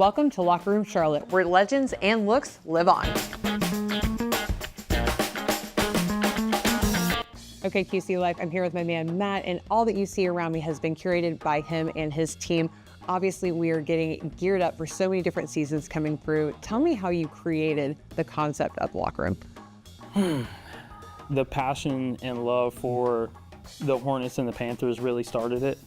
Welcome to Locker Room Charlotte, where legends and looks live on. Okay, QC Life, I'm here with my man, Matt, and all that you see around me has been curated by him and his team. Obviously, we are getting geared up for so many different seasons coming through. Tell me how you created the concept of Locker Room. The passion and love for the Hornets and the Panthers really started it.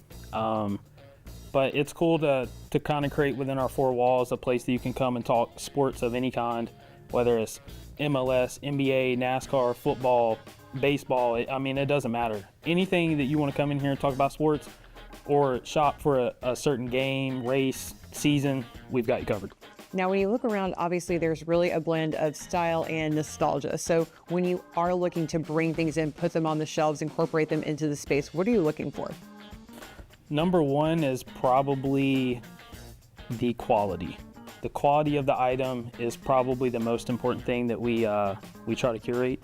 But it's cool to kind of create within our four walls a place that you can come and talk sports of any kind, whether it's MLS, NBA, NASCAR, football, baseball. It doesn't matter. Anything that you want to come in here and talk about sports or shop for a certain game, race, season, we've got you covered. Now, when you look around, obviously there's really a blend of style and nostalgia. So when you are looking to bring things in, put them on the shelves, incorporate them into the space, what are you looking for? Number one is probably the quality. The quality of the item is probably the most important thing that we try to curate.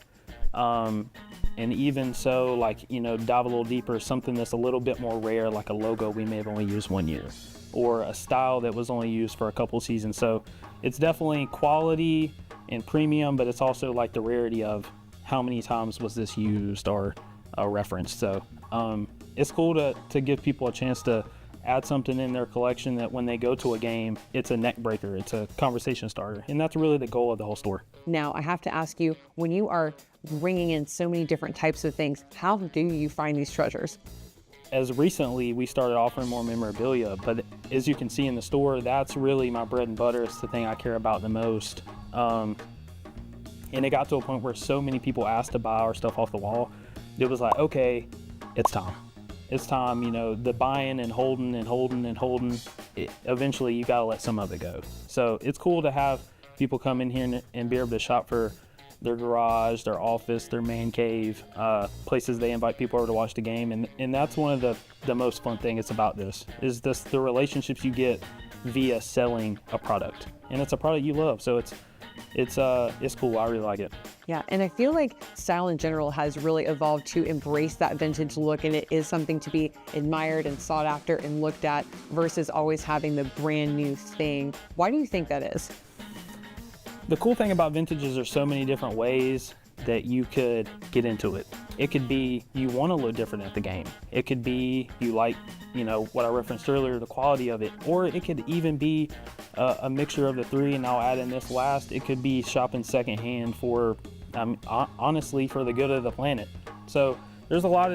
And even so, dive a little deeper, something that's a little bit more rare, like a logo we may have only used 1 year, or a style that was only used for a couple seasons. So it's definitely quality and premium, but it's also like the rarity of how many times was this used or referenced. So it's cool to give people a chance to add something in their collection that when they go to a game, it's a neck breaker, it's a conversation starter. And that's really the goal of the whole store. Now, I have to ask you, when you are bringing in so many different types of things, how do you find these treasures? As recently, we started offering more memorabilia, but as you can see in the store, that's really my bread and butter. It's the thing I care about the most. And it got to a point where so many people asked to buy our stuff off the wall. It was like, okay, it's time. It's time, the buying and holding, eventually you gotta let some of it go. So it's cool to have people come in here and be able to shop for their garage, their office, their man cave, places they invite people over to watch the game. And that's one of the most fun things about this, is the relationships you get via selling a product. And it's a product you love, so it's cool. I really like it. Yeah, and I feel like style in general has really evolved to embrace that vintage look, and it is something to be admired and sought after and looked at versus always having the brand new thing. Why do you think that is? The cool thing about vintage is there's so many different ways that you could get into it. It could be you want to look different at the game. It could be you like, what I referenced earlier, the quality of it. Or it could even be a mixture of the three, and I'll add in this last. It could be shopping secondhand for, honestly, for the good of the planet. So there's a lot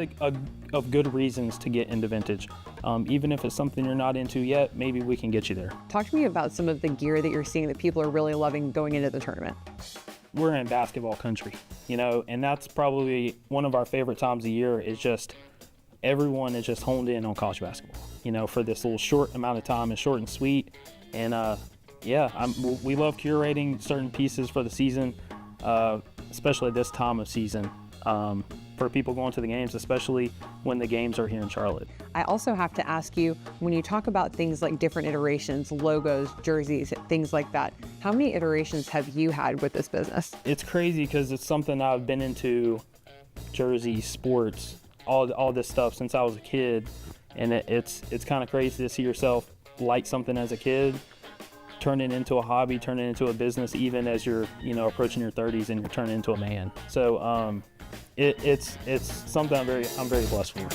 of good reasons to get into vintage. Even if it's something you're not into yet, maybe we can get you there. Talk to me about some of the gear that you're seeing that people are really loving going into the tournament. We're in basketball country, and that's probably one of our favorite times of year. Is just everyone is just honed in on college basketball, for this little short amount of time. It's short and sweet. And we love curating certain pieces for the season, especially this time of season, for people going to the games, especially when the games are here in Charlotte. I also have to ask you, when you talk about things like different iterations, logos, jerseys, things like that, how many iterations have you had with this business? It's crazy because it's something I've been into, jerseys, sports, all this stuff since I was a kid. And it's kind of crazy to see yourself like something as a kid, turn it into a hobby, turn it into a business, even as you're, approaching your 30s and you're turning into a man. So it's something I'm very blessed for.